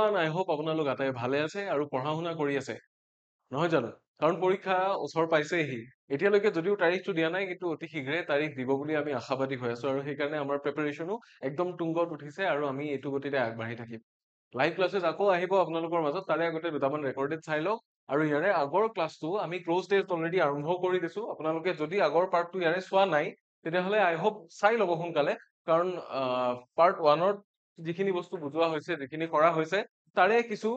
বৰ্তমান আই হোপ আপোনালোক আটাই ভালে আছে আৰু পঢ়া শুনা কৰি আছে নহয় জানো কাৰণ পৰীক্ষা ওচৰ পাইছেহি এতিয়ালৈকে যদিও তাৰিখটো দিয়া নাই কিন্তু অতি শীঘ্ৰে তাৰিখ দিব বুলি আমি আশাবাদী হৈ আছো আৰু সেইকাৰণে আমাৰ প্ৰিপাৰেচনো একদম তুংগত উঠিছে আৰু আমি এইটো গতিতে আগবাঢ়ি থাকিম লাইভ ক্লাছেছ আকৌ আহিব আপোনালোকৰ মাজত তাৰে আগতে দুটামান ৰেকৰ্ডেড চাই লওক আৰু ইয়াৰে আগৰ ক্লাছটো আমি ক্লোজ টেষ্ট অলৰেডি আৰম্ভ কৰি দিছো আপোনালোকে যদি আগৰ পাৰ্টটো ইয়াৰে চোৱা নাই তেতিয়াহ'লে আই হোপ চাই ল'ব সোনকালে কাৰণ পাৰ্ট ওৱানৰ যিখিনি বস্তু বুজোৱা হৈছে যিখিনি কৰা হৈছে তাৰে কিছু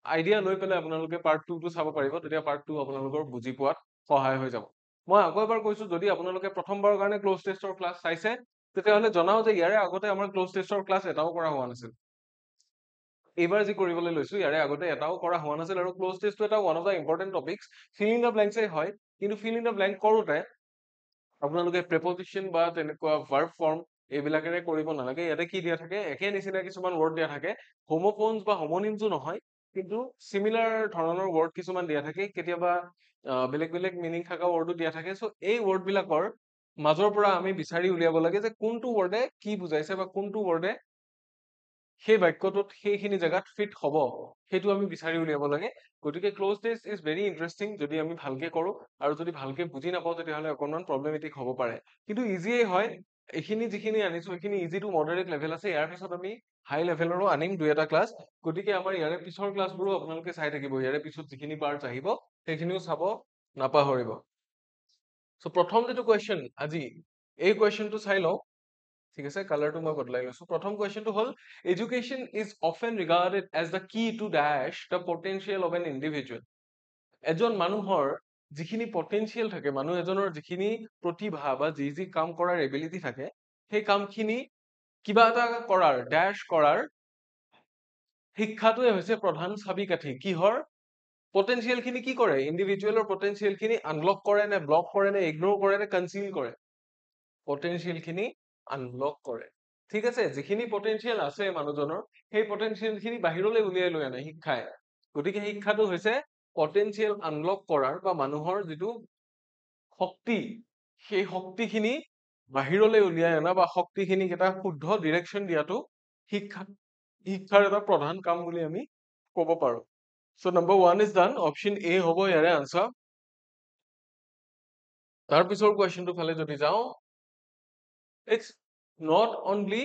আইডিয়া লৈ পেলাই আপোনালোকে পাৰ্ট টুটো চাব পাৰিব তেতিয়া পাৰ্ট টু আপোনালোকৰ বুজি পোৱাত সহায় হৈ যাব মই আকৌ এবাৰ কৈছো যদি আপোনালোকে প্ৰথমবাৰৰ কাৰণে ক্লোজ টেষ্টৰ ক্লাছ চাইছে তেতিয়াহ'লে জনাও যে ইয়াৰে আগতে আমাৰ ক্লোজ টেষ্টৰ ক্লাছ এটাও কৰা হোৱা নাছিল এইবাৰ যি কৰিবলৈ লৈছো ইয়াৰে আগতে এটাও কৰা হোৱা নাছিল আৰু ক্লোজ টেষ্টটো এটা one of the important topics fill in the ব্লেংকছে হয় কিন্তু ফিল ইন দ্য ব্লেংক কৰোঁতে আপোনালোকে প্ৰেপজিশ্যন বা তেনেকুৱা ভাৰ্ব ফৰ্ম এইবিলাকেৰে কৰিব নালাগে ইয়াতে কি দিয়া থাকে একে নিচিনা কিছুমান ৱৰ্ড দিয়া থাকে হোমোফোনছ বা হোমোনিমছো নহয় কিন্তু চিমিলাৰ ধৰণৰ ৱৰ্ড কিছুমান দিয়া থাকে কেতিয়াবা বেলেগ বেলেগ মিনিং থকা ৱৰ্ডো দিয়া থাকে চ' এই ৱৰ্ড বিলাকৰ মাজৰ পৰা আমি বিচাৰি উলিয়াব লাগে যে কোনটো ৱৰ্ডে কি বুজাইছে বা কোনটো ৱৰ্ডে সেই বাক্যটোত সেইখিনি জেগাত ফিট হ'ব সেইটো আমি বিচাৰি উলিয়াব লাগে গতিকে close test is very interesting যদি আমি ভালকে কৰো আৰু যদি ভালকে বুজি নাপাওঁ তেতিয়াহ'লে অকণমান প্ৰব্লেমেটিক হ'ব পাৰে কিন্তু ইজিয়ে হয় এইখিনি যিখিনি আনিছো এইখিনি ইজি টু মডাৰেট লেভেল আছে ইয়াৰ পিছত আমি হাই লেভেলৰো আনিম দুই এটা ক্লাছ গতিকে আমাৰ ইয়াৰে পিছৰ ক্লাছবোৰো আপোনালোকে চাই থাকিব ইয়াৰে পিছত যিখিনি পাৰ্টছ আহিব সেইখিনিও চাব নাপাহৰিব চ' প্ৰথম যিটো কুৱেশ্যন আজি এই কুৱেশ্যনটো চাই লওঁ ঠিক আছে কালাৰটো মই বদলাই লৈছো প্ৰথম কুৱেশ্যনটো হ'ল education is often regarded as the key to dash the potential of an individual এজন মানুহৰ যিখিনি পটেনচিয়েল থাকে মানুহ এজনৰ যিখিনি প্ৰতিভা বা যি যি কাম কৰাৰ এবিলিটি থাকে সেই কামখিনি কিবা এটা কৰাৰ ডেশ কৰাৰ শিক্ষাটোৱে হৈছে প্ৰধান চাবিকাঠি কিহৰ পটেনচিয়েল খিনি কি কৰে ইণ্ডিভিজুৱেলৰ পটেনচিয়েল খিনি আনলক কৰে নে ব্লক কৰে নে ইগনোৰ কৰে নে কনচিল কৰে পটেনচিয়েল খিনি আনলক কৰে ঠিক আছে যিখিনি পটেনচিয়েল আছে মানুহজনৰ সেই পটেনচিয়েল খিনি বাহিৰলৈ উলিয়াই লৈ আনে শিক্ষাই গতিকে শিক্ষাটো হৈছে পটেনচিয়েল আনলক কৰাৰ বা মানুহৰ যিটো শক্তি সেই শক্তিখিনি বাহিৰলৈ উলিয়াই অনা বা শক্তিখিনিক এটা শুদ্ধ ডিৰেকশ্যন দিয়াটো শিক্ষাৰ এটা প্ৰধান কাম বুলি আমি ক'ব পাৰো so' number one is done option A হ'ব ইয়াৰে আনচাৰ তাৰ পিছৰ কুৱেশ্যনটো ফালে যদি যাওঁ it's not only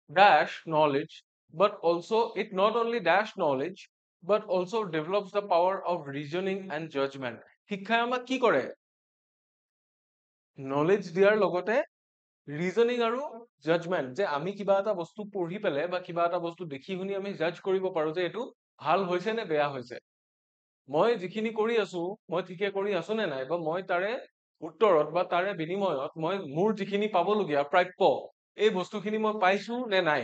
dash knowledge but also it not only dash knowledge but also develops the power of reasoning and judgment শিক্ষাই আমাক কি কৰে নলেজ দিয়াৰ লগতে ৰিজনিং আৰু জাজমেন্ট যে আমি কিবা এটা বস্তু পঢ়ি পেলাই বা কিবা এটা বস্তু দেখি শুনি আমি জাজ কৰিব পাৰো যে এইটো ভাল হৈছে নে বেয়া হৈছে মই যিখিনি কৰি আছো মই ঠিকে কৰি আছো নে নাই বা মই তাৰে উত্তৰত বা তাৰে বিনিময়ত মই মোৰ যিখিনি পাবলগীয়া প্ৰাপ্য এই বস্তুখিনি মই পাইছো নে নাই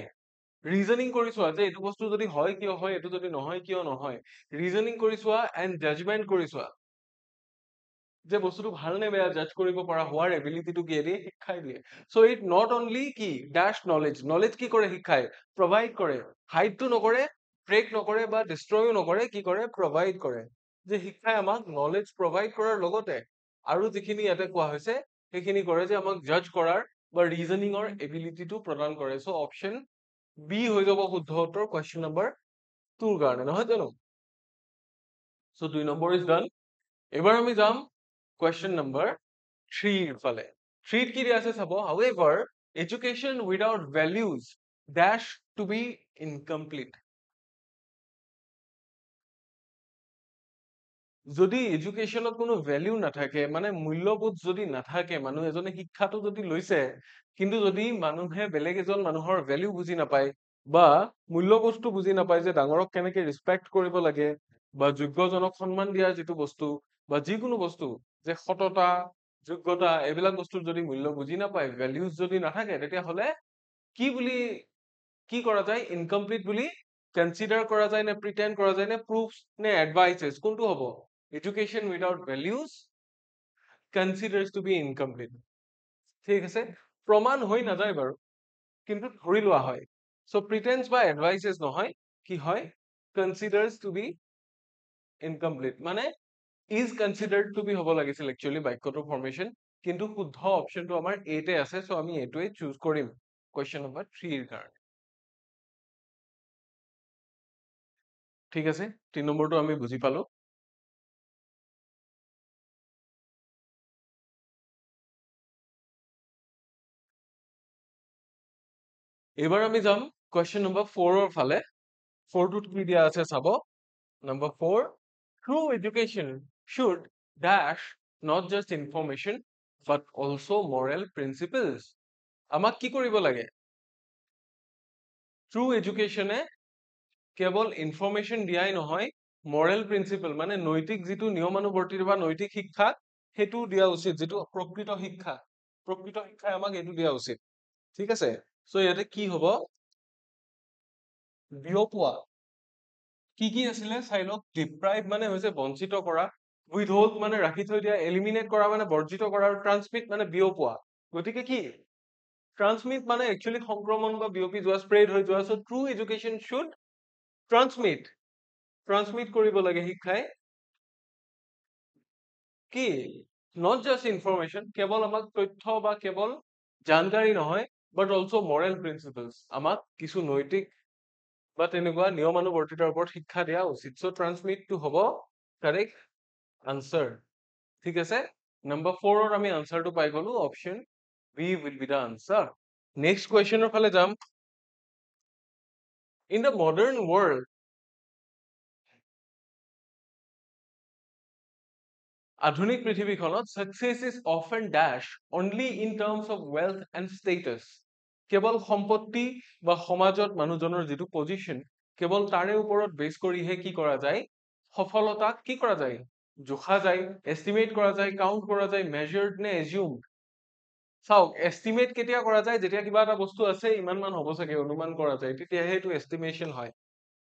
ৰিজনিং কৰি চোৱা যে এইটো বস্তু যদি হয় কিয় হয় এইটো যদি নহয় কিয় নহয় ৰিজনিং কৰি চোৱা এণ্ড জাজমেন্ট কৰি চোৱা যে বস্তুটো ভাল নে বেয়া জাজ কৰিব পৰা হোৱাৰ এবিলিটিটো কি দিয়ে শিক্ষাই দিয়ে চ' ইট নট অনলি কি ডেশ নলেজ নলেজ কি কৰে শিক্ষাই প্ৰভাইড কৰে হাইডটো নকৰে ব্ৰেক নকৰে বা ডিষ্ট্ৰয়ো নকৰে কি কৰে প্ৰভাইড কৰে যে শিক্ষাই আমাক নলেজ প্ৰভাইড কৰাৰ লগতে আৰু যিখিনি ইয়াতে কোৱা হৈছে সেইখিনি কৰে যে আমাক জাজ কৰাৰ বা ৰিজনিঙৰ এবিলিটিটো প্ৰদান কৰে চ' অপশ্যন বি হৈ যাব শুদ্ধ উত্তৰ কুৱেশ্যন নম্বৰ 2ৰ কাৰণে নহয় জানো চ' 2 নম্বৰ ইজ ডান এবাৰ আমি যাম question number 3 ফালে 3 কি দিয়া আছে চাব however education without values dash to be incomplete যদি এডুকেশ্যনত কোনো ভ্যালু নাথাকে মানে মূল্যবোধ যদি নাথাকে মানুহ এজনে শিক্ষাটো যদি লৈছে কিন্তু যদি মানুহে বেলেগ এজন মানুহৰ ভ্যালু বুজি নাপায় বা মূল্যবোধটো বুজি নাপায় যে ডাঙৰক কেনেকে ৰেসপেক্ট কৰিব লাগে বা যোগ্যজনক সন্মান দিয়া যিটো বস্তু বা যিকোনো বস্তু যে সততা যোগ্যতা এইবিলাক বস্তুৰ যদি মূল্য বুজি নাপায় ভ্যালুজ যদি নাথাকে তেতিয়াহ'লে কি বুলি কি কৰা যায় ইনকমপ্লিট বুলি কনসিডাৰ কৰা যায় নে প্ৰিটেণ্ড কৰা যায় নে প্ৰুফছ নে এডভাইচেছ কোনটো হ'ব education without values considers to be incomplete ঠিক আছে প্ৰমাণ হৈ নাযায় বাৰু কিন্তু ধৰি লোৱা হয় সো প্ৰিটেন্স বা এডভাইচেছ নহয় কি হয় কনসিডাৰ্স টু বি ইনকমপ্লিট মানে ইজ কনসিডাৰ্ড টু বি হ'ব লাগিছিল একচুয়ালি বাক্যটোৰ ফৰ্মেশন কিন্তু শুদ্ধ অপশনটো আমাৰ এতে আছে সো আমি এটোৱে চুজ কৰিম কোৱেশ্চন নম্বৰ 3 ৰ কাৰণে ঠিক আছে, 3 নম্বৰটো আমি বুজি পালো। এইবাৰ আমি যাম কুৱেশ্যন নম্বৰ 4 ফালে। 4টোত কি দিয়া আছে চাব। Number 4, true education should dash not just information but also moral principles. আমাক কি কৰিব লাগে? True education কেৱল ইনফৰমেশ্যন দিয়াই নহয়, মৰেল প্ৰিন্সিপল মানে নৈতিক যিটো নিয়মানুৱৰ্তিতা বা নৈতিক শিক্ষা সেইটো দিয়া উচিত, যিটো প্ৰকৃত শিক্ষাই আমাক এইটো দিয়া উচিত। ঠিক আছে, চ' ইয়াতে কি হ'ব? বিয়পোৱা কি কি আছিলে চাই লওক। ডিপ্ৰাইভ মানে হৈছে বঞ্চিত কৰা, উইথহল্ড মানে ৰাখি থৈ দিয়া, এলিমিনেট কৰা মানে বৰ্জিত কৰা, আৰু ট্ৰান্সমিট মানে বিয়পোৱা। গতিকে কি ট্ৰান্সমিট মানে একচুৱেলি সংক্ৰমণ বা বিয়পি যোৱা, স্প্ৰেড হৈ যোৱা। চ' ট্ৰু এডুকেশ্যন শুড ট্ৰান্সমিট কৰিব লাগে শিক্ষাই কি নট জাষ্ট ইনফৰমেশ্যন, কেৱল আমাক তথ্য বা কেৱল জানকাৰী নহয়, বাট অলছো মৰেল প্ৰিন্সিপলছ, আমাক কিছু নৈতিক বা তেনেকুৱা নিয়মানুৱৰ্তিতাৰ ওপৰত শিক্ষা দিয়া উচিত। চ' ট্ৰান্সমিটটো হ'ব কাৰেক্ট আনচাৰ। ঠিক আছে, নম্বৰ 4ৰ আমি আনচাৰটো পাই গলো, option B will be the answer. Next কুৱেশ্যনৰ ফালে যাম। ইন দ্য মডাৰ্ণ ৱৰ্ল্ড, আধুনিক পৃথিৱীখনত success is often dash only in terms of wealth and status. কেৱল সম্পত্তি বা সমাজত মানুহজনৰ যিটো পজিশ্যন, কেৱল তাৰে ওপৰত বেছ কৰিহে কি কৰা যায়, সফলতাক কি কৰা যায়, জোখা যায়, এষ্টিমেট কৰা যায়, কাউণ্ট কৰা যায়, মেজাৰ্ড নে এজিউমড। চাওক, এষ্টিমেট কেতিয়া কৰা যায়? যেতিয়া কিবা এটা বস্তু আছে ইমান মান হ'ব চাগে, অনুমান কৰা যায়, তেতিয়াহে এইটো এষ্টিমেশ্যন হয়।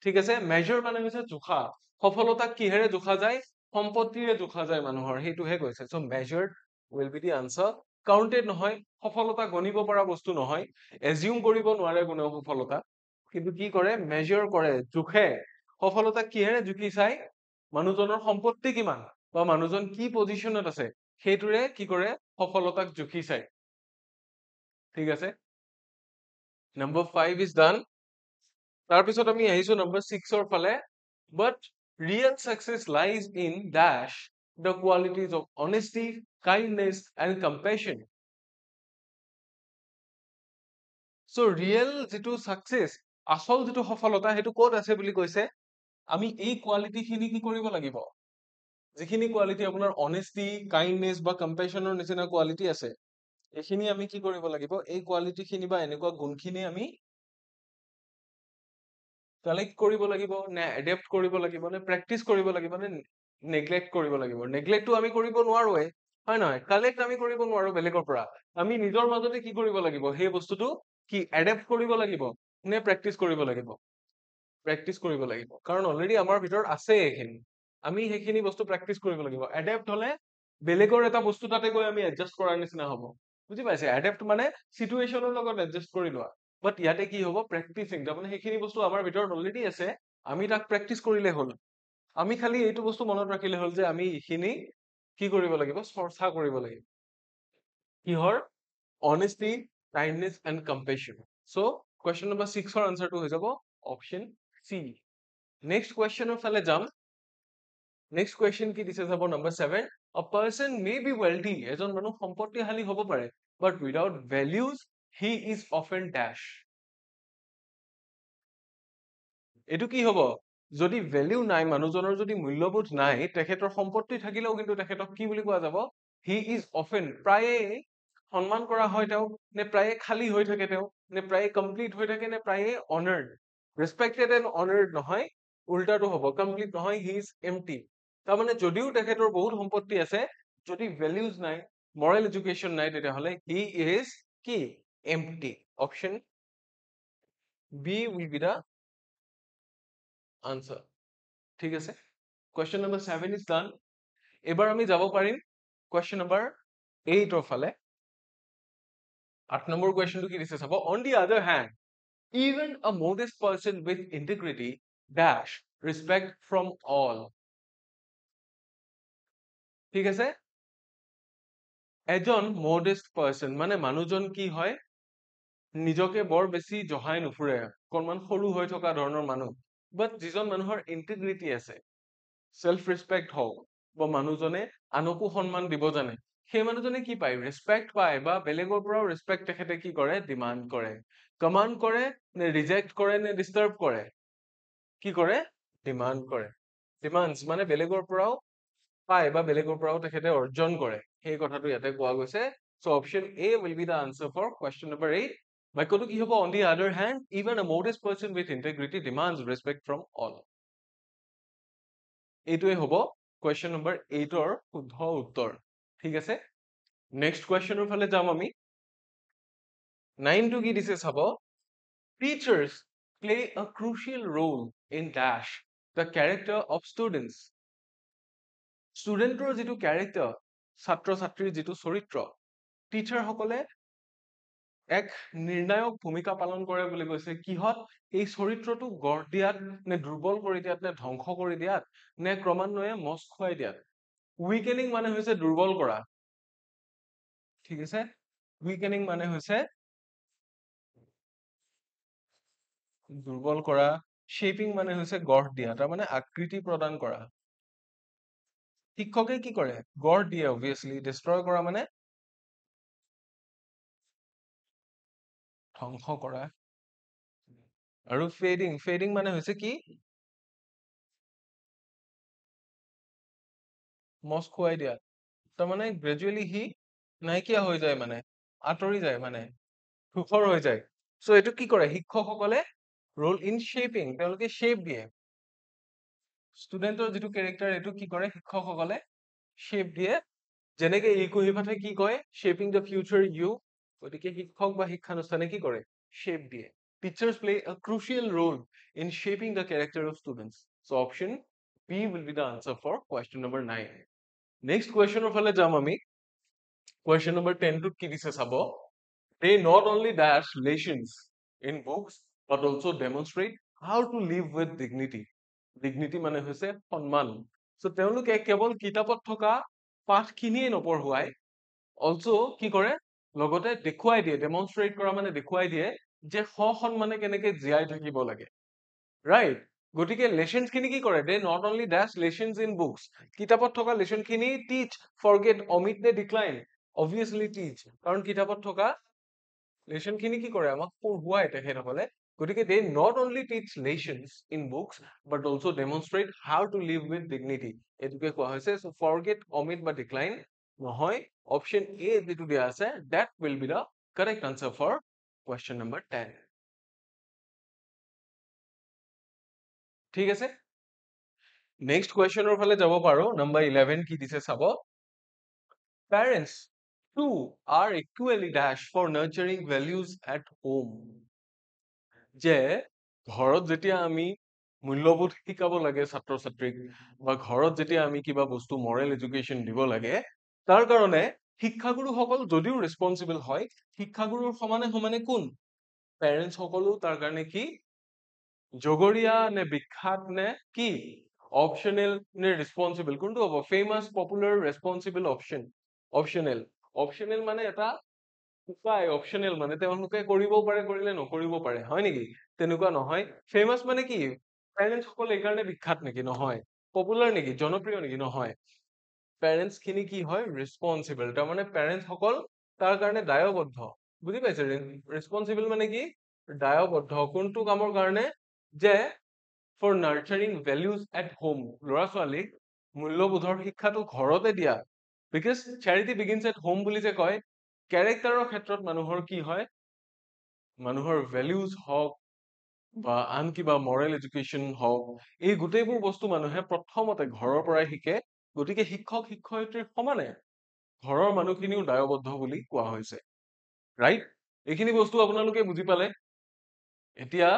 ঠিক আছে, মেজৰ মানে হৈছে জোখা। সফলতাক কিহেৰে জোখা যায়? সম্পত্তিৰে জোখা যায় মানুহৰ, সেইটোহে কৈছে। So' measured will be the answer. Counted নহয়, সফলতা গণিব পৰা বস্তু নহয়। এজিউম কৰিব নোৱাৰে কোনেও সফলতা, কিন্তু কি কৰে, মেজাৰ কৰে, জোখে। সফলতাক কিহেৰে জুখি চাই? মানুহজনৰ সম্পত্তি কিমান বা মানুহজন কি পজিশ্যনত আছে, সেইটোৰে কি কৰে, সফলতাক জুখি চাই। ঠিক আছে, নম্বৰ 5 ইজ ডান। তাৰপিছত আমি আহিছো নম্বৰ 6ৰ ফালে। But real success lies in dash the qualities of honesty, kindness and compassion. So real যিটো success, আচল যিটো সফলতা, সেইটো ক'ত আছে বুলি কৈছে? আমি এই কোৱালিটি খিনি কি কৰিব লাগিব? যিখিনি কোৱালিটি আপোনাৰ অনেষ্টি, কাইণ্ডনেছ বা কম্পেশ্যনৰ নিচিনা কোৱালিটি আছে, এইখিনি আমি কি কৰিব লাগিব? এই কোৱালিটি খিনি বা এনেকুৱা গুণখিনি আমি কালেক্ট কৰিব লাগিব, নে এডেপ্ট কৰিব লাগিব, নে প্ৰেক্টিচ কৰিব লাগিব, নে নেগলেক্ট কৰিব লাগিব? নেগলেক্টটো আমি কৰিব নোৱাৰোৱে, হয় নহয়? কালেক্ট আমি কৰিব নোৱাৰো বেলেগৰ পৰা। আমি নিজৰ মাজতে কি কৰিব লাগিব? সেই বস্তুটো কি এডেপ্ট কৰিব লাগিব, নে প্ৰেক্টিচ কৰিব লাগিব? প্ৰেক্টিচ কৰিব লাগিব, কাৰণ অলৰেডি আমাৰ ভিতৰত আছে এইখিনি। আমি সেইখিনি বস্তু প্ৰেক্টিচ কৰিব লাগিব। এডেপ্ট হলে বেলেগৰ এটা বস্তু তাতে গৈ আমি এডজাষ্ট কৰাৰ নিচিনা হ'ব। বুজি পাইছে? এডেপ্ট মানে চিটুৱেশ্যনৰ লগত এডজাষ্ট কৰি লোৱা। বাট ইয়াতে কি হ'ব? প্ৰেক্টিচিং, তাৰমানে সেইখিনি বস্তু আমাৰ ভিতৰত অলৰেডি আছে, আমি তাক প্ৰেক্টিচ কৰিলে হ'ল। আমি খালি এইটো বস্তু মনত ৰাখিলে হ'ল যে আমি এইখিনি কি কৰিব লাগিব? চৰ্চা কৰিব লাগিব। কিহৰ? Honesty, kindness and compassion. So' question number 6ৰ আনচাৰটো হৈ যাব অপশ্যন চি। নেক্সট কুৱেশ্যনৰ ফালে যাম। নেক্সট কুৱেশ্যন কি দিছে চাব, number 7। A person may be wealthy, এজন মানুহ সম্পত্তিশালী হ'ব পাৰে, but without values he is often dash. এইটো কি হ'ব? যদি ভেলিউ নাই, মানুহজনৰ যদি মূল্যবোধ নাই, তেখেতৰ সম্পত্তি থাকিলেও কিন্তু তেখেতক কি বুলি কোৱা যাব? হি ইজ অফেন, প্ৰায়ে সন্মান কৰা হয় তেওঁক, নে প্ৰায়ে খালী হৈ থাকে তেওঁ, নে প্ৰায়ে কমপ্লিট হৈ থাকে, নে প্ৰায়ে অনাৰ্ড? ৰেচপেক্টেড এণ্ড অনাৰ্ড নহয়, উল্টাটো হ'ব, কমপ্লিট নহয়, হি ইজ এমটি। তাৰমানে যদিও তেখেতৰ বহুত সম্পত্তি আছে, যদি ভেলিউজ নাই, মৰেল এডুকেশ্যন নাই, তেতিয়াহ'লে হি ইজ কি? Empty. Option B will be the answer. ঠিক আছে, কুৱেশ্যন নম্বৰ 7 ইজ ডান। এবাৰ আমি যাব পাৰিম কুৱেশ্যন নম্বৰ 8ৰ ফালে। 8 নম্বৰ কুৱেশ্যনটো কি দিছে চাব। অন দি আদাৰ hand, even a modest person with integrity dash respect from all. ঠিক আছে, এজন modest person মানে মানুহজন কি হয়, নিজকে বৰ বেছি জহাই নুফুৰে, অকণমান সৰু হৈ থকা ধৰণৰ মানুহ। বাট যিজন মানুহৰ ইন্টিগ্ৰিটি আছে, সেলফ ৰেসপেক্ট হওক বা মানুহজনে আনকো সন্মান দিব জানে, সেই মানুহজনে কি পায়, ৰেসপেক্ট পায় বা বেলেগৰ পৰাও ৰেসপেক্ট তেখেতে কি কৰে, ডিমান্ড কৰে। কমান্ড কৰে নে ৰিজেক্ট কৰে নে ডিস্টাৰ্ব কৰে, কি কৰে, ডিমান্ড কৰে। ডিমান্ডস মানে বেলেগৰ পৰাও পায় বা বেলেগৰ পৰাও তেখেতে অৰ্জন কৰে, সেই কথাটো ইয়াতে কোৱা গৈছে। So option A will be the answer for question number 8। বাক্যটো কি হ'ব, on the other hand even a modest person with integrity demands respect from all। এইটোৱে হ'ব question number 8 ৰ শুদ্ধ উত্তৰ। ঠিক আছে, নেক্সট কুৱেশ্যনৰ ফালে যাম আমি। 9টো কি দিছে চাব, teachers play a crucial role in dash the character of students। ষ্টুডেণ্টৰ যিটো কেৰেক্টাৰ, ছাত্ৰ ছাত্ৰীৰ যিটো চৰিত্ৰ, টিচাৰ সকলে এক নিৰ্ণায়ক ভূমিকা পালন কৰে বুলি কৈছে। কিহত, এই চৰিত্ৰটো গঢ় দিয়াত নে দুৰ্বল কৰি দিয়াত নে ধ্বংস কৰি দিয়াত নে ক্ৰমান্বয়ে মচ খুৱাই দিয়াত। উইকেনিং মানে হৈছে দুৰ্বল কৰা, ঠিক আছে, উইকেনিং মানে হৈছে দুৰ্বল কৰা, শেপিং মানে হৈছে গঢ় দিয়া, তাৰ মানে আকৃতি প্ৰদান কৰা। শিক্ষকে কি কৰে, গঢ় দিয়ে অবভিয়াছলি, ডিষ্ট্ৰয় কৰা মানে ধ্বংস কৰা। আৰু ফেডিং, ফেডিং মানে হৈছে কি, মচ খুৱাই দিয়া, তাৰমানে গ্ৰেজুৱেলি সি নাইকিয়া হৈ যায়, মানে আঁতৰি যায়, মানে ধূসৰ হৈ যায়। সো এইটো কি কৰে, শিক্ষকসকলে ৰোল ইন শেপিং, তেওঁলোকে শেপ দিয়ে। ষ্টুডেণ্টৰ যিটো কেৰেক্টাৰ, এইটো কি কৰে, শিক্ষকসকলে শেপ দিয়ে। যেনেকে ইকুহিভাতে কি কয়, শেপিং দ্য ফিউচাৰ ইউ, গতিকে শিক্ষক বা শিক্ষানুষ্ঠানে কি কৰে, শেপ দিয়ে। Teachers play a crucial role in shaping the character of students. So option B will be the answer for question number 9. Next question ফালে যাম আমি। Question number 10 টোত কি দিছে চাব, they not only dash lessons in books but also demonstrate how to live with dignity। dignity মানে হৈছে সন্মান। So তেওঁলোকে কেৱল কিতাপত থকা পাঠখিনিয়ে নপঢ়ুৱাই, অলসো কি কৰে, লগতে দেখুৱাই দিয়ে, ডেমনষ্ট্ৰেট কৰা মানে দেখুৱাই দিয়ে যে সসন্মানে কেনেকে জীয়াই থাকিব লাগে, ৰাইট। গতিকে লেচনছ খিনি কি কৰে, they not only dash lessons in books, কিতাপত থকা লেচন খিনি টিচ, ফৰগেট, অমিট নে ডিক্লাইন, অবভিয়াছলি টিচ, কাৰণ কিতাপত থকা লেচন খিনি কি কৰে, আমাক পঢ়ুৱাই তেখেতসকলে। গতিকে they not only teach lessons in books but also demonstrate how to live with dignity, এইটোকে কোৱা হৈছে। চ' ফৰগেট, অমিট বা ডিক্লাইন নহয়, অপশ্যন এ যিটো দিয়া আছে, that will be the correct answer for question number 10। ঠিক আছে, নেক্সট কুৱেশ্যনৰ ফালে যাব পাৰো। নাম্বাৰ 11 কি দিছে চাব, parents too are equally dash for nurturing values at home। যে ঘৰত যেতিয়া আমি মূল্যবোধ শিকাব লাগে ছাত্ৰ ছাত্ৰীক, বা ঘৰত যেতিয়া আমি কিবা বস্তু মৰেল এডুকেশ্যন দিব লাগে, তাৰ কাৰণে শিক্ষাগুৰুসকল যদিও ৰেছপন্সিবল হয়, শিক্ষাগুৰুৰ সমানে সমানে কোন, পেৰেণ্টছ সকলো তাৰ কাৰণে কি জগৰীয়া নে বিখ্যাত নে কি, অপচনেল নে ৰেছপন্সিবল, কোনটো হ'ব, ফেমাছ, পপুলাৰ, ৰেছপন্সিবল, অপচনেল। অপচনেল মানে এটা উপায়, অপচনেল মানে তেওঁলোকে কৰিবও পাৰে, কৰিলে নকৰিব পাৰে, হয় নেকি, তেনেকুৱা নহয়। ফেমাছ মানে কি, পেৰেণ্টছ সকল এইকাৰণে বিখ্যাত নেকি, নহয়। পপুলাৰ নেকি, জনপ্ৰিয় নেকি, নহয়। পেৰেণ্টছ খিনি কি হয়, ৰেছপন্সিবল, তাৰমানে পেৰেণ্টছ সকল তাৰ কাৰণে দায়বদ্ধ, বুজি পাইছে। ৰেছপন্সিবল মানে কি, দায়বদ্ধ, কোনটো কামৰ কাৰণে, যে ফৰ নাৰ্চাৰিং ভেলিউজ এট হোম, ল'ৰা ছোৱালীক মূল্যবোধৰ শিক্ষাটো ঘৰতে দিয়া, because charity begins at home বুলি যে কয়, কেৰেক্টাৰৰ ক্ষেত্ৰত মানুহৰ কি হয়, মানুহৰ ভেলিউজ হওক বা আন কিবা মৰেল এডুকেশ্যন হওক, এই গোটেইবোৰ বস্তু মানুহে প্ৰথমতে ঘৰৰ পৰাই শিকে। গতিকে শিক্ষক শিক্ষয়িত্ৰীৰ সমানে ঘৰৰ মানুহখিনিও দায়বদ্ধ বুলি কোৱা হৈছে, ৰাইট। এইখিনি বস্তু আপোনালোকে বুজি পালে। এতিয়া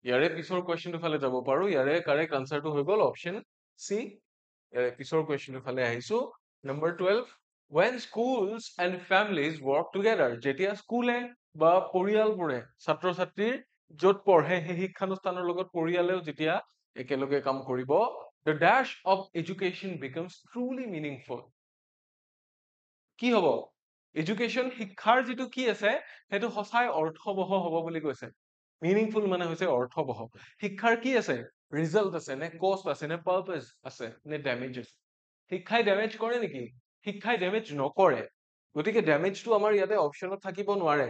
ইয়াৰে পিছৰ কুৱেশ্যনটোৰ ফালে যাব পাৰো। ইয়াৰে কাৰেক্ট আনচাৰটো হৈ গ'ল অপশ্যন চি। ইয়াৰে পিছৰ কুৱেশ্যনটোৰ ফালে আহিছো। Number 12, when schools and families work together, যেতিয়া স্কুলে বা পৰিয়ালবোৰে ছাত্ৰ ছাত্ৰীৰ য'ত পঢ়ে সেই শিক্ষানুষ্ঠানৰ লগত পৰিয়ালেও যেতিয়া একেলগে কাম কৰিব, the dash of education becomes truly meaningful। কি হ'ব, এডুকেশ্যন, শিক্ষাৰ যিটো কি আছে সেইটো সঁচাই অৰ্থবহ হ'ব বুলি কৈছে। মিনিংফুল মানে হৈছে অৰ্থবহ। শিক্ষাৰ কি আছে, ৰিজাল্ট আছে নে কষ্ট আছে নে পাৰপাজ আছে নে ডেমেজ আছে? শিক্ষাই ডেমেজ কৰে নেকি? শিক্ষাই ডেমেজ নকৰে। গতিকে ডেমেজটো আমাৰ ইয়াতে অপশ্যনত থাকিব নোৱাৰে।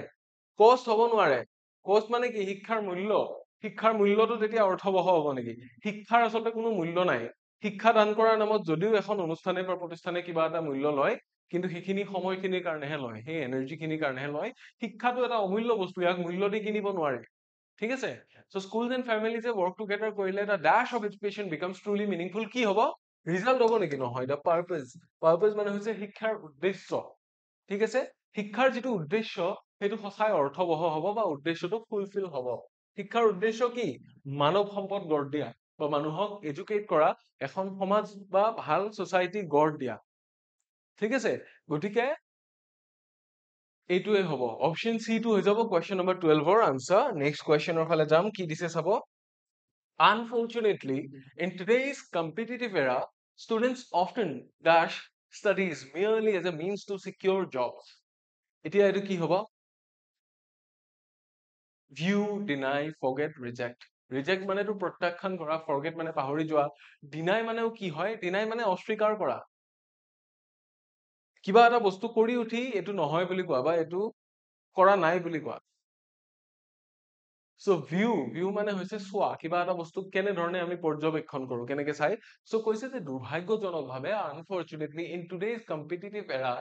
কষ্ট হ'ব নোৱাৰে। কষ্ট মানে কি? শিক্ষাৰ মূল্য। শিক্ষাৰ মূল্যটো তেতিয়া অৰ্থবহ হ'ব নেকি? শিক্ষাৰ আচলতে কোনো মূল্য নাই। শিক্ষা দান কৰাৰ নামত যদিও এখন অনুষ্ঠানে বা প্ৰতিষ্ঠানে কিবা এটা মূল্য লয়, কিন্তু সেইখিনি সময়খিনিৰ কাৰণেহে লয়, সেই এনাৰ্জিখিনিৰ কাৰণেহে লয়। শিক্ষাটো এটা অমূল্য বস্তু, ইয়াক মূল্য দি কিনিব নোৱাৰে। ঠিক আছে? So schools and families work together কৰিলে the dash of education becomes truly meaningful কি হ'ব? ৰিজাল্ট হ'ব নেকি? নহয়, the purpose. Purpose মানে হৈছে শিক্ষাৰ উদ্দেশ্য। ঠিক আছে? শিক্ষাৰ যিটো উদ্দেশ্য সেইটো সঁচাই অৰ্থবহ হ'ব বা উদ্দেশ্যটো ফুলফিল হ'ব। শিক্ষাৰ উদ্দেশ্য কি? মানৱ সম্পদ গঢ় দিয়া বা মানুহক এডুকেট কৰা, এখন সমাজ বা ভাল ছচাইটি গঢ় দিয়া। ঠিক আছে? গতিকে এইটোৱে হ'ব অপশ্যন চি টো হৈ যাব কুৱেশ্যন নম্বৰ 12ৰ আনসাৰ। নেক্সট কুৱেশ্যনৰ ফালে যাম, কি দিছে চাব। Unfortunately, in today's competitive era, students often dash studies merely as a means to secure jobs. এতিয়া এইটো কি হ'ব? View, deny, forget, reject. Reject মানেতো প্ৰত্যাখ্যান কৰা, forget মানে পাহৰি যোৱা, deny মানেও কি হয়? Deny মানে অস্বীকাৰ কৰা। কিবা এটা বস্তু কৰি উঠি এইটো নহয় বুলি কোৱা বা এইটো কৰা নাই বুলি কোৱা। So view মানে হৈছে চোৱা, কিবা এটা বস্তু কেনেধৰণে আমি পৰ্যবেক্ষণ কৰো, কেনেকে চাই। So কৈছে যে দুৰ্ভাগ্যজনকভাৱে unfortunately in today's competitive era,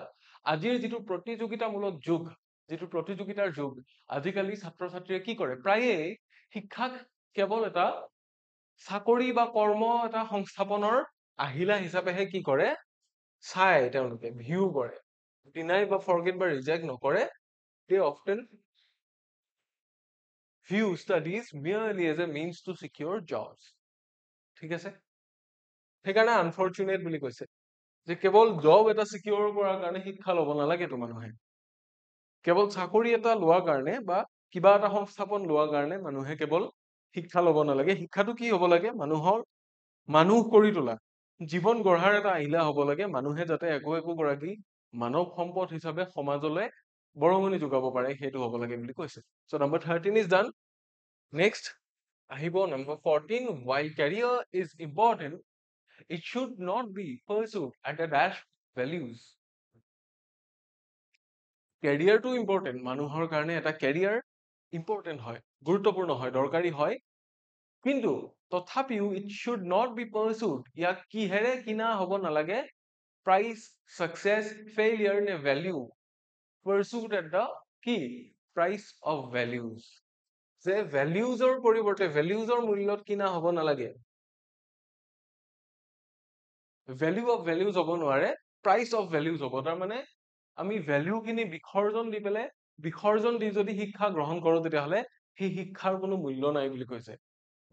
আজিৰ যিটো প্ৰতিযোগিতামূলক যুগ, যিটো প্ৰতিযোগিতাৰ যুগ, আজিকালি ছাত্ৰ ছাত্ৰীয়ে কি কৰে? প্ৰায়ে শিক্ষাক কেৱল এটা চাকৰি বা কৰ্ম এটা সংস্থাপনৰ আহিলা হিচাপেহে কি কৰে? চাই তেওঁলোকে, ভিউ কৰে। ডিনাই বা ফৰগেট বা ৰিজেক্ট নকৰে। They often view studies merely as a means to secure jobs. ঠিক আছে? সেইকাৰণে আনফৰ্চুনেট বুলি কৈছে যে কেৱল জব এটা চিকিউৰ কৰাৰ কাৰণে শিক্ষা ল'ব নালাগেতো মানুহে। কেৱল চাকৰি এটা লোৱাৰ কাৰণে বা কিবা এটা সংস্থাপন লোৱাৰ কাৰণে মানুহে কেৱল শিক্ষা ল'ব নালাগে। শিক্ষাটো কি হ'ব লাগে? মানুহৰ মানুহ কৰি তোলা, জীৱন গঢ়াৰ এটা আহিলা হ'ব লাগে। মানুহে যাতে একো গৰাকী মানৱ সম্পদ হিচাপে সমাজলৈ বৰঙণি যোগাব পাৰে, সেইটো হ'ব লাগে বুলি কৈছে। So number 13 is done. Next আহিব number 14. While career is important, it should not be pursued at a dash values. কেৰিয়াৰটো ইম্পৰ্টেণ্ট, মানুহৰ কাৰণে এটা কেৰিয়াৰ ইম্পৰ্টেণ্ট হয়, গুৰুত্বপূৰ্ণ হয়, দৰকাৰী হয়, কিন্তু তথাপিও it should not be pursued, ইয়াক কিহেৰে কিনা হ'ব নালাগে? প্ৰাইচ, সাকসেস, ফেইলিয়াৰ নে ভ্যালু? pursued at the কি? Price of values. যে ভ্যালুজৰ পৰিৱৰ্তে ভ্যালুজৰ মূল্যত কিনা হ'ব নালাগে। ভ্যালু অফ ভ্যালুজ হ'ব নোৱাৰে, প্ৰাইচ অফ ভ্যালুজ হ'ব। তাৰমানে আমি ভ্যালুখিনি বিসৰ্জন দি পেলাই, বিসৰ্জন দি যদি শিক্ষা গ্ৰহণ কৰো, তেতিয়াহ'লে সেই শিক্ষাৰ কোনো মূল্য নাই বুলি কৈছে।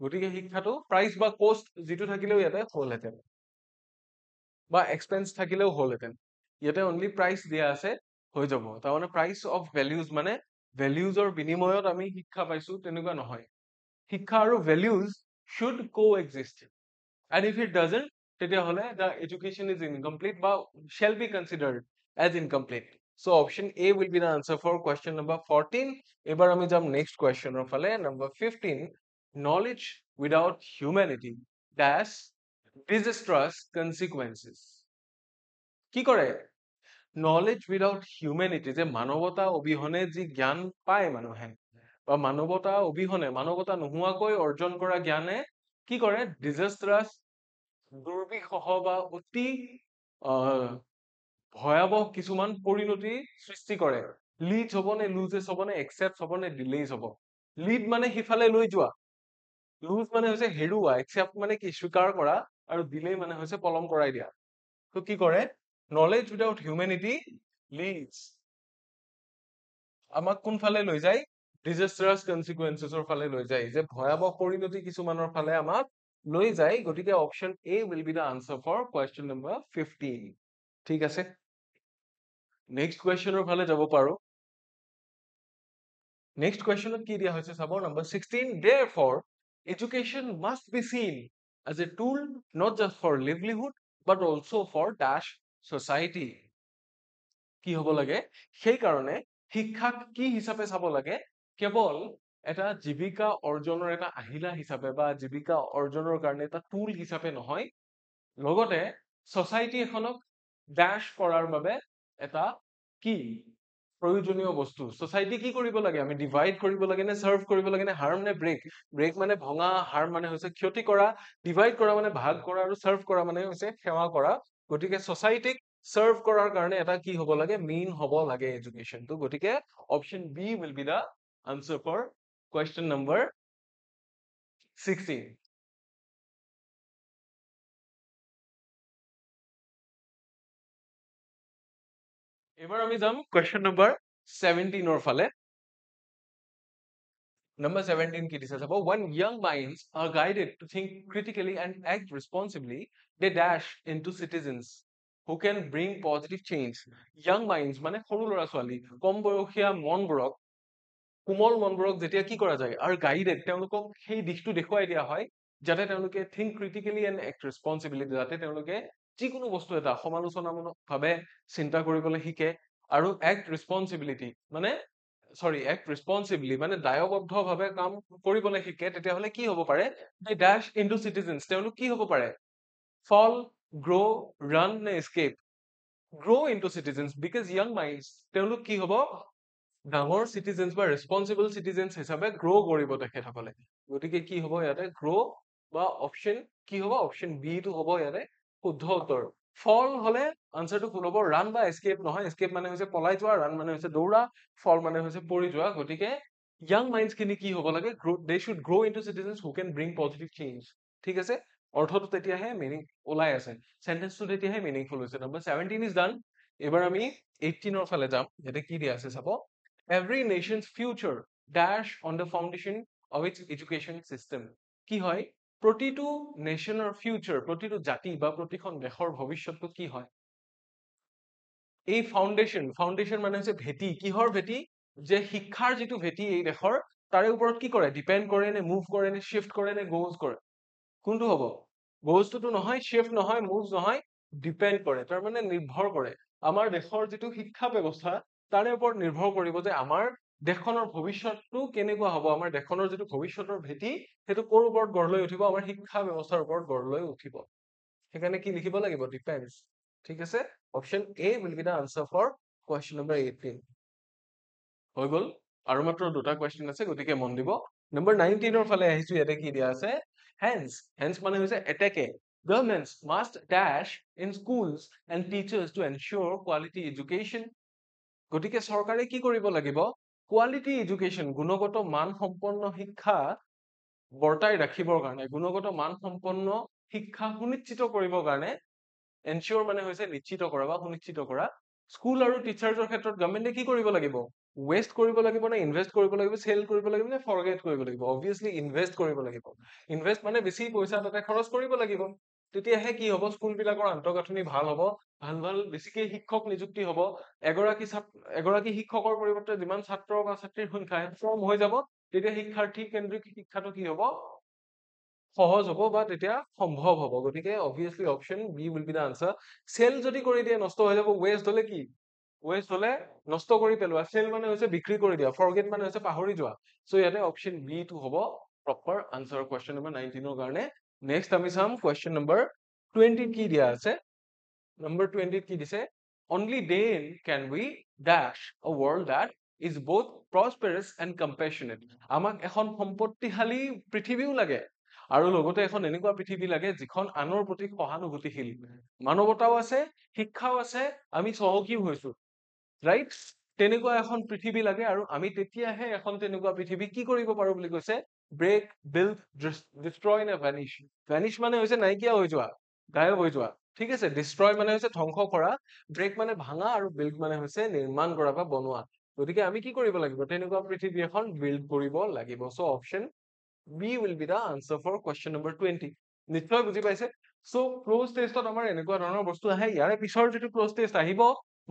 গতিকে শিক্ষাটো প্ৰাইচ বা কষ্ট যিটো থাকিলেও ইয়াতে হ'লহেঁতেন, বা এক্সপেন্স থাকিলেও হ'লহেঁতেন। ইয়াতে অনলি প্ৰাইচ দিয়া আছে, হৈ যাব। তাৰমানে প্ৰাইচ অফ ভ্যালুজ মানে ভ্যালুজৰ বিনিময়ত আমি শিক্ষা পাইছো, তেনেকুৱা নহয়। শিক্ষা আৰু values should coexist. And if it doesn't, তেতিয়াহ'লে the education is incomplete বা shall be considered as incomplete. So option A will be the answer for question number 14. এবার আমি যাম next question এর ফালে, number 15. Knowledge without humanity dash disastrous consequences. কি কৰে? Knowledge without humanity, যে মানৱতা অবিহনে যি জ্ঞান পায় মানুহে, বা মানৱতা অবিহনে, মানৱতা নোহোৱাকৈ অৰ্জন কৰা জ্ঞানে কি কৰে? ডিজাস্ট্ৰাছ, দুৰ্বিষহ বা অতি ভয়াবহ কিছুমান পৰিণতি সৃষ্টি কৰে। লিড হ'ব নে লুজেছ হ'ব নে একচেপ্ট হ'ব নে ডিলেইজ হ'ব? লিড মানে সিফালে লৈ যোৱা, লুজ মানে হৈছে হেৰুৱা, একচেপ্ট মানে কি? স্বীকাৰ কৰা, আৰু ডিলে মানে হৈছে পলম কৰাই দিয়া। তো কি কৰে? নলেজ উইদাউট হিউমেনিটি লিডছ, আমাক কোনফালে লৈ যায়? ডিজাস্ট্ৰাছ কনচিকুৱেন্সেছৰ ফালে লৈ যায়, যে ভয়াবহ পৰিণতি কিছুমানৰ ফালে আমাক লৈ যায়। গতিকে option A will be the answer for question number 15। ঠিক আছে, নেক্সট কুৱেশ্যনৰ ফালে যাব পাৰো। নেক্সট কুৱেশ্যনত কি দিয়া হৈছে চাব, number 16. Therefore, education must be seen as a tool not just for livelihood but also for dash society. কি হ'ব লাগে? সেই কাৰণে শিক্ষাক কি হিচাপে চাব লাগে? কেৱল এটা জীৱিকা অৰ্জনৰ এটা আহিলা হিচাপে বা জীৱিকা অৰ্জনৰ কাৰণে এটা টুল হিচাপে নহয়, লগতে ছচাইটি এখনক ড্যাশ কৰাৰ বাবে এটা কি প্ৰয়োজনীয় বস্তু। ছচাইটি কি কৰিব লাগে, আমি ডিভাইড কৰিব লাগে নে চাৰ্ভ কৰিব লাগে নে হাৰ্ম নে ব্ৰেক? ব্ৰেক মানে ভঙা, হাৰ্ম মানে হৈছে ক্ষতি কৰা, ডিভাইড কৰা মানে ভাগ কৰা, আৰু চাৰ্ভ কৰা মানে হৈছে সেৱা কৰা। গতিকে ছচাইটিক চাৰ্ভ কৰাৰ কাৰণে এটা কি হ'ব লাগে, মেইন হ'ব লাগে এডুকেশ্যনটো। গতিকে option B will be the answer for question number 16। এবাৰ আমি যাম কুৱেশ্যন নম্বৰ 17 ফালে। Number 17 কি দিছে চাব, when young minds are guided to think critically and act responsibly, they dash into citizens who can bring positive change. Young minds মানে সৰু ল'ৰা ছোৱালী, কম বয়সীয়া মনবোৰক, কোমল মনবোৰক যেতিয়া কি কৰা যায় আৰু গাইডেড, তেওঁলোকক সেই দিশটো দেখুৱাই দিয়া হয় যাতে তেওঁলোকে থিংক ক্ৰিটিকেলি এণ্ড এক্ট ৰেছপনচিবিলি, যাতে তেওঁলোকে যিকোনো বস্তু এটা সমালোচনামূলকভাৱে চিন্তা কৰিবলৈ শিকে, আৰু এক্ট ৰেছপনচিবিলিটি মানে এক্ট ৰেছপনচিবলি মানে দায়বদ্ধভাৱে কাম কৰিবলৈ শিকে, তেতিয়াহ'লে কি হ'ব পাৰে, দে ড্যাশ ইনটু চিটিজেনছ, তেওঁলোক কি হ'ব পাৰে, ফল, গ্ৰ, ৰান নে escape? Grow into citizens, because young minds, তেওঁলোক কি হ'ব, ডাঙৰ চিটিজেনছ বা ৰেছপনচিবল চিটিজেনছ হিচাপে গ্ৰ' কৰিব তেখেতসকলে। গতিকে কি হ'ব ইয়াতে, গ্ৰ' বা অপশ্যন কি হ'ব, অপশ্যন বি টো হ'ব ইয়াতে শুদ্ধ উত্তৰ। ফল হলে আনসাৰটো ভুল হ'ব, ৰান বা এস্কেপ নহয়, এস্কেপ মানে হৈছে পলাই যোৱা, ৰান মানে হৈছে দৌৰা, ফল মানে হৈছে পৰি যোৱা। গতিকে ইয়াং মাইণ্ডছ খিনি কি হ'ব লাগে, they should grow' into citizens who can bring positive change. ঠিক আছে, অৰ্থটো তেতিয়াহে মিনিং ওলাই আছে, চেন্টেন্সটো তেতিয়াহে মিনিংফুল হৈছে। Number 17 is done. এবাৰ আমি 18 ফালে যাম। ইয়াতে কি দিয়া আছে চাব, every nation's future dash on the foundation of its education system. কি হয়, প্ৰতিটো নেশ্যনৰ ফিউচাৰ, প্ৰতিটো জাতি বা প্ৰতিখন দেশৰ ভৱিষ্যতটো কি হয়, এই ফাউণ্ডেশ্যন মানে হৈছে ভেটি। কিহৰ ভেটি, যে শিক্ষাৰ যিটো ভেটি এই দেশৰ, তাৰে ওপৰত কি কৰে, ডিপেণ্ড কৰে নে মুভ কৰে নে শিফ্ট কৰে নে গোজ কৰে? কোনটো হ'ব, গোজটোতো নহয়, শিফ্ট নহয়, মুভ নহয়, ডিপেণ্ড কৰে, তাৰ মানে নিৰ্ভৰ কৰে। আমাৰ দেশৰ যিটো শিক্ষা ব্যৱস্থা তাৰে ওপৰত নিৰ্ভৰ কৰিব যে আমাৰ দেশখনৰ ভৱিষ্যতটো কেনেকুৱা হ'ব, আমাৰ দেশখনৰ যিটো ভৱিষ্যতৰ ভেটি সেইটো ক'ৰ ওপৰত গঢ় লৈ উঠিব, আমাৰ শিক্ষা ব্যৱস্থাৰ ওপৰত গঢ় লৈ উঠিব। সেইকাৰণে কি লিখিব লাগিব, ডিপেন্ডছ। ঠিক আছে, option A will be the answer for question number 18। হৈ গ'ল, আৰু মাত্ৰ দুটা কুৱেশ্যন আছে, গতিকে মন দিব। নম্বৰ 19 ফালে আহিছো, ইয়াতে কি দিয়া আছে, হেন্স মানে হৈছে এটেকে, governments must dash in schools and teachers to ensure quality education. গতিকে চৰকাৰে কি কৰিব লাগিব, কোৱালিটি এডুকেশ্যন, গুণগত মান সম্পন্ন শিক্ষা বৰ্তাই ৰাখিবৰ কাৰণে, গুণগত মান সম্পন্ন শিক্ষা সুনিশ্চিত কৰিবৰ কাৰণে, এনচিয়ৰ মানে হৈছে নিশ্চিত কৰা বা সুনিশ্চিত কৰা, স্কুল আৰু টিচাৰ্ছৰ ক্ষেত্ৰত গভৰ্ণমেণ্টে কি কৰিব লাগিব, ৱেষ্ট কৰিব লাগিব নে ইনভেষ্ট কৰিব লাগিব, চেল কৰিব লাগিব নে ফৰগেট কৰিব লাগিব? অবভিয়াছলি ইনভেষ্ট কৰিব লাগিব। ইনভেষ্ট মানে বেছি পইচা তাতে খৰচ কৰিব লাগিব, তেতিয়াহে কি হ'ব, স্কুল বিলাকৰ আন্তঃগাঁথনি ভাল হ'ব, ভাল বেছিকে শিক্ষক নিযুক্তি হ'ব, এগৰাকী শিক্ষকৰ পৰিৱৰ্তে যিমান ছাত্ৰ বা ছাত্ৰীৰ সংখ্যা কম হৈ যাব, তেতিয়া শিক্ষাৰ্থী কেন্দ্ৰিক শিক্ষাটো কি হ'ব, সহজ হ'ব বা তেতিয়া সম্ভৱ হ'ব। গতিকে obviously option B will be the answer. চেল যদি কৰি দিয়ে নষ্ট হৈ যাব, ৱেষ্ট হলে কি, ৱেষ্ট হলে নষ্ট কৰি পেলোৱা, চেল মানে হৈছে বিক্ৰী কৰি দিয়া, ফৰগেট মানে হৈছে পাহৰি যোৱা। চ' ইয়াতে অপশ্যন বি টো হ'ব প্ৰপাৰ আনসাৰ কুৱেশ্যন নম্বৰ 19 কাৰণে। নেক্সট আমি চাম কুৱেশ্যন নম্বৰ 20 কি দিয়া আছে। নম্বৰ 20 কি দিছে, only then can we dash a world that is both prosperous and compassionate. আমাক এখন সম্পত্তিশালী পৃথিৱীও লাগে, আৰু লগতে এখন এনেকুৱা পৃথিৱী লাগে যিখন আনৰ প্ৰতি সহানুভূতিশীল, মানৱতাও আছে, শিক্ষাও আছে, আমি চহকীও হৈছো, ৰাইট? তেনেকুৱা এখন পৃথিৱী লাগে, আৰু আমি তেতিয়াহে এখন তেনেকুৱা পৃথিৱী কি কৰিব পাৰো বুলি কৈছে, ব্ৰেক, বিল্ড, ডিষ্ট্ৰয় নে ভ্যানিশ? ভ্যানিশ মানে হৈছে নাইকিয়া হৈ যোৱা, গায়ব হৈ যোৱা। ঠিক আছে, ডিষ্ট্ৰয় মানে হৈছে ধ্বংস কৰা, ব্ৰেক মানে ভাঙা, আৰু বিল্ড মানে হৈছে নিৰ্মাণ কৰা বা বনোৱা। গতিকে আমি কি কৰিব লাগিব, তেনেকুৱা পৃথিৱী এখন বিল্ড কৰিব লাগিব। So' option B will be the answer for question number 20। নিশ্চয় বুজি পাইছে। চ' ক্ল'জ টেষ্টত আমাৰ এনেকুৱা ধৰণৰ বস্তু আহে, ইয়াৰে পিছৰ যিটো ক্ল'জ টেষ্ট আহিব,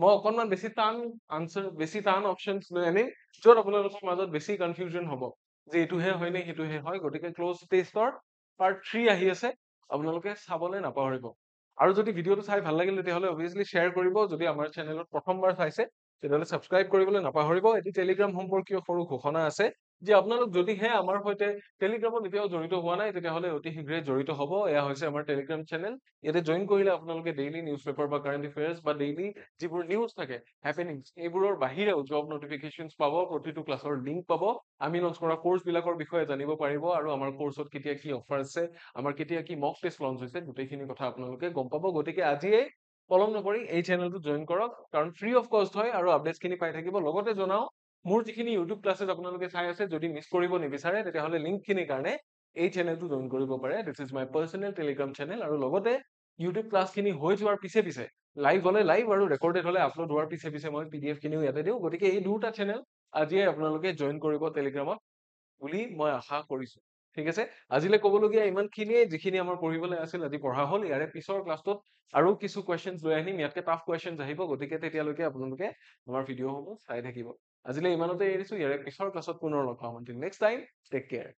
মই অকনমান বেছি টান আনসাৰ, বেছি টান অপশ্যনছ লৈ আনিম, য'ত আপোনালোকৰ মাজত বেছি কনফিউজন হ'ব যে এইটোহে হয় নে সেইটোহে হয়। গতিকে ক্ল'জ টেষ্টৰ পাৰ্ট 3 আহি আছে, আপোনালোকে চাবলৈ নাপাহৰিব। আৰু যদি ভিডিঅ'টো চাই ভাল লাগিল তেতিয়াহ'লে অবভিয়াছলি শ্বেয়াৰ কৰিব, যদি আমাৰ চেনেলত প্ৰথমবাৰ চাইছে তেতিয়াহ'লে ছাবস্ক্ৰাইব কৰিবলৈ নাপাহৰিব। এটি টেলিগ্ৰাম সম্পৰ্কীয় সৰু ঘোষণা আছে, যে আপোনালোক যদিহে আমাৰ সৈতে টেলিগ্ৰামত এতিয়াও জড়িত হোৱা নাই তেতিয়াহ'লে অতি শীঘ্ৰে জড়িত হ'ব। এয়া হৈছে আমাৰ টেলিগ্ৰাম চেনেল। ইয়াতে জইন কৰিলে আপোনালোকে ডেইলি নিউজ পেপাৰ বা কাৰেণ্ট এফেয়াৰ্ছ বা ডেইলি যিবোৰ নিউজ থাকে হেপেনিংছ এইবোৰৰ বাহিৰেও জব নটিফিকেশ্যনছ পাব, প্ৰতিটো ক্লাছৰ লিংক পাব, আমি লঞ্চ কৰা কৰ্চবিলাকৰ বিষয়ে জানিব পাৰিব আৰু আমাৰ কৰ্চত কেতিয়া কি অফাৰ আছে, আমাৰ কেতিয়া কি মক টেষ্ট লঞ্চ হৈছে, গোটেইখিনি কথা আপোনালোকে গম পাব। গতিকে আজিয়েই পলম নকৰি এই চেনেলটো জইন কৰক, কাৰণ ফ্ৰী অফ কষ্ট হয় আৰু আপডেটছখিনি পাই থাকিব। লগতে জনাও মোৰ যিখিনি ইউটিউব ক্লাছেছ আপোনালোকে চাই আছে যদি মিছ কৰিব নিবিচাৰে তেতিয়াহ'লে লিংকখিনিৰ কাৰণে এই চেনেলটো জইন কৰিব পাৰে। This is my personal Telegram channel. আৰু লগতে ইউটিউব ক্লাছখিনি হৈ যোৱাৰ পিছে পিছে লাইভ হ'লে লাইভ আৰু ৰেকৰ্ডেড হ'লে আপলোড হোৱাৰ পিছে পিছে মই PDF খিনিও ইয়াতে দিওঁ। গতিকে এই দুটা চেনেল আজিয়ে আপোনালোকে জইন কৰিব টেলিগ্ৰামত বুলি মই আশা কৰিছো। ঠিক আছে, আজিলৈ ক'বলগীয়া ইমানখিনিয়ে। যিখিনি আমাৰ পঢ়িবলৈ আছিল আজি পঢ়া হ'ল। ইয়াৰে পিছৰ ক্লাছটোত আৰু কিছু কুৱেশ্যনছ লৈ আহিম, ইয়াতকে টাফ কুৱেশ্যনছ আহিব। গতিকে তেতিয়ালৈকে আপোনালোকে আমাৰ ভিডিঅ'সমূহ চাই থাকিব। আজিলৈ ইমানতে এৰিছো। ইয়াৰে পিছৰ ক্লাছত পুনৰ লগ পাম। Until next time, take care.